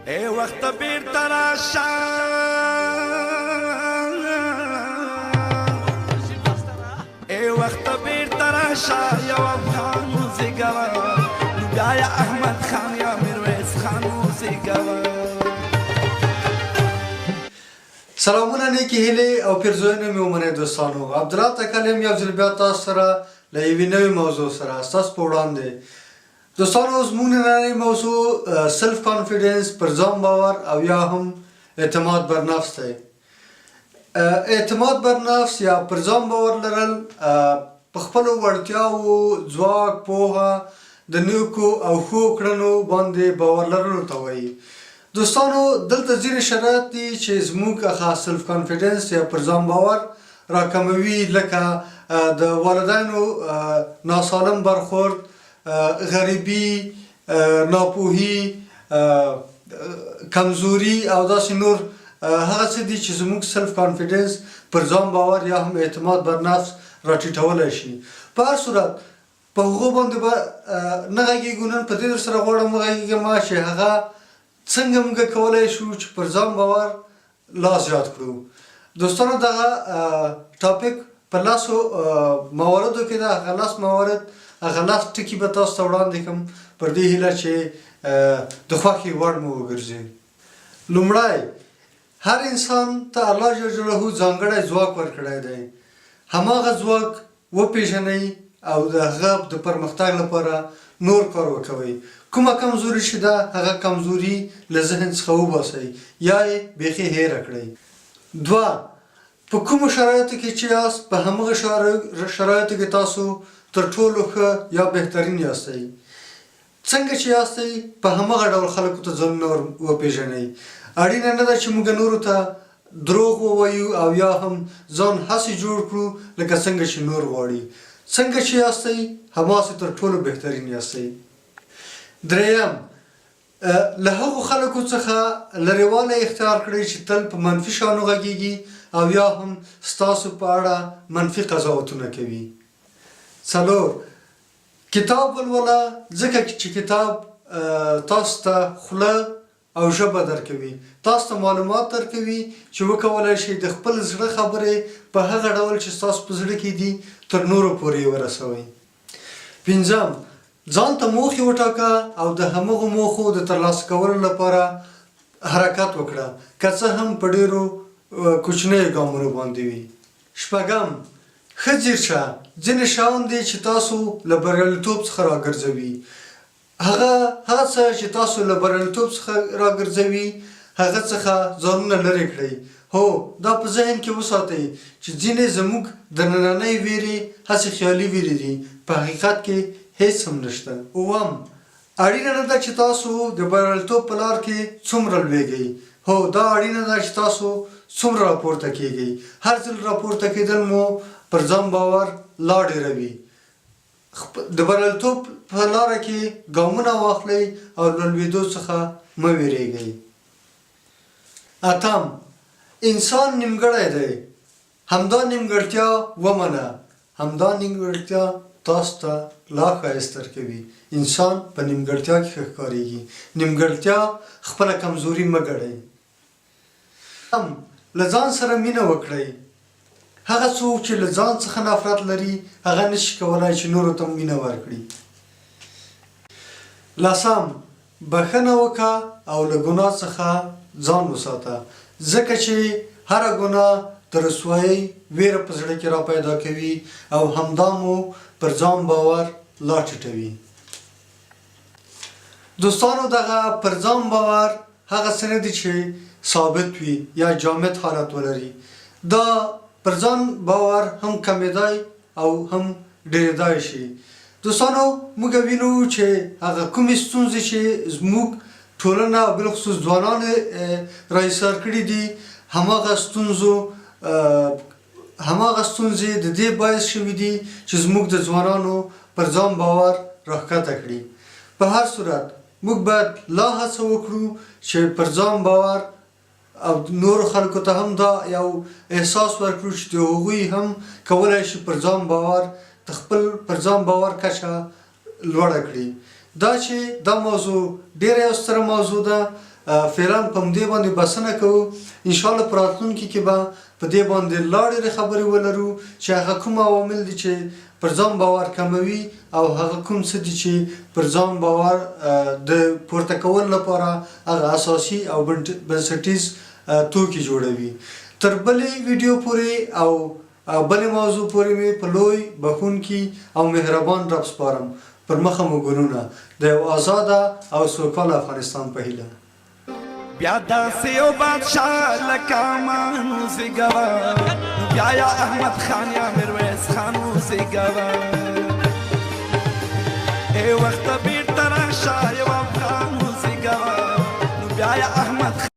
ای وقت بیر تراشا ای وقت بیر تراشا یا افغان موسیقی یا احمد خان یا میرویس خان موسیقی. سلامونه نیکی هیلې او پیرزوینه مې ومنئ دوستانو. عبدالله تکلم یو ځل بیا تاسو سره له یوې نوې موضوع سره ستاسو په وړاندې. دوستانو زموږ نننۍ موضوع سلف کانفیډنس، پر ځان باور او یا هم اعتماد بر نفس دی. اعتماد بر نفس یا پر ځان باور لرل په خپلو وړتیاوو، ځواک، پوهه د نیکو او ښو کړنو باندې باور لرلو ته وایي. دوستانو دلته ځینې شرایط دي چې زموږ هغه سلف کانفیډنس یا پر ځان باور راکموي، لکه د والدینو ناسالم برخورد، غریبي، ناپوهي، کمزوري او داسې نور هغه څه دي چې زموږ سلف کانفیډنس، پر ځان باور یا هم اعتماد بر نفس راټیټولی شي. په هر صورت په هغو باندې به نه غږېږو. نن په دې در سره غواړم وغږېږم چې هغه څنګه موږ کولی شو چې پر ځان باور لا زیات کړو. دوستانو دغه ټاپک په لسو مواردو کې ده. هغه لس موارد، هغه لس ټکي به تاسو ته وړاندې کړم پر دې هیله چې د خوښې وړ مو وګرځي. لومړی، هر انسان ته الله جل جلاله ځانګړی ځواک ورکړی دی. هماغه ځواک وپېژنئ او د هغه د پرمختګ لپاره نور کار وکوئ. کومه کمزوري چې ده هغه کمزوري له ذهن څخه وباسئ یا یې بیخي هیره کړئ. دوه، په کومو شرایطو کې چې یاست په همغه شرایطو کې تاسو تر ټولو ښه یا بهترین یاستئ. څنګه چې یاستئ په همغه ډول خلکو ته ځانونه وپېژنئ. اړینه نه ده چې موږ نورو ته دروغ ووایو او یا هم ځان هسې جوړ کړو لکه څنګه چې نور غواړي. څنګه چې یاستئ هماسې تر ټولو بهترین یاستئ. دریم، له هغو خلکو څخه لرېوالی اختیار کړئ چې تل په منفي شیانو غږېږي او یا هم ستاسو په اړه منفي قضاوتونه کوي. څلور، کتاب ولوله، ځکه چې کتاب تاسو ته خوله او ژبه درکوي، تاسو ته معلومات درکوي چې وکولی شئ د خپل زړه خبرې په هغه ډول چې ستاسو په زړه کې دي تر نورو پورې ورسوئ. پنځم، ځان ته موخې وټاکه او د همغو موخو د ترلاسه کولو لپاره حرکت وکړه، که څه هم په ډېرو کوچنیو ګامونو باندې وي. شپږم، ښه ځیر شه. ځینې شیان دي چې تاسو له بریالیتوب څخه راګرځوي. هغه څه چې تاسو له بریالیتوب څخه راګرځوي هغه څخه ځانونه لرې کړئ. هو، دا په ذهن کې وساتئ چې ځینې زموږ د نننۍ ویرې هسې خیالي ویرې دي، په حقیقت کې هیڅ هم نشته. اووم، اړینه نه ده چې تاسو د بریالیتوب په لار کې څومره لویږئ. هو، دا اړینه ده چې تاسو څومره راپورته کیږئ. هر ځل راپورته کیدل مو پر ځان باور لا ډېروي. د بریالیتوب په لاره کې ګامونه واخلئ او له لوېدو څخه مه ویرېږئ. اتم، انسان نیمګړی دی. همدا نیمګړتیا ومنه. همدا نیمګړتیا تاسو ته لا ښایست درکوي. انسان په نیمګړتیا کې ښه ښکارېږي. نیمګړتیا خپله کمزوري مه ګڼئ. له ځان سره مینه وکړئ. هغه څوک چې له ځان څخه نفرت لري هغه نشي کولی چې نورو ته مینه ورکړي. لسم، بښنه وکړه او له ګناه څخه ځان وساته، ځکه چې هره ګناه د رسوایۍ ویره په زړه کې را پیدا کوي او همدا مو پر ځان باور لا ټیټوي. دوستانو دغه پر ځان باور هغه څه نه دي چې ثابت وي یا جامد حالت ولري. دا پر ځان باور هم کمیدای او هم ډېرېدای شي. دوستانو موږ وینو چې هغه کومې ستونزې چې زموږ ټولنه بالخصوص ځوانان راایسار کړي دي هماغه ستونزې د دې باعث شوي دي چې زموږ د ځوانانو پر ځان باور راښکته کړي. په هر صورت موږ باید لا هڅه وکړو چې پر ځان باور او نورو خلکو ته هم دا یو احساس ورکړو چې هغوی هم کولی شي پر ځان باور د خپل پر ځان باور کچه لوړه کړي. دا چې دا موضوع ډېره یو ستره موضوع ده فعلا په دې باندې بسنه کوو ان شاء الله په راتلونکي کې به په دې باندې لا ډېرې خبرې ولرو چې هغه کوم عوامل دي چې پر ځان باور کموي او هغه کوم څه دي چې پر ځان باور د پورته کولو لپاره هغه اساسي او بنسټیز توکي جوړوي. تر بلې ویډیو پورې او بلې موضوع پورې مې په لوی بخښونکي او مهربان رب سپارم. پر مخه مو ګلونه د یو آزاده او سوکاله افغانستان په هیله. بیا داسې یو بادشاه لکه مان وزېږوه، بیا یا احمد خان یا میرویس خان وزېږوه. ای وخته بېرته راشه یو افغان وزېږوه، نو بیا یا احمد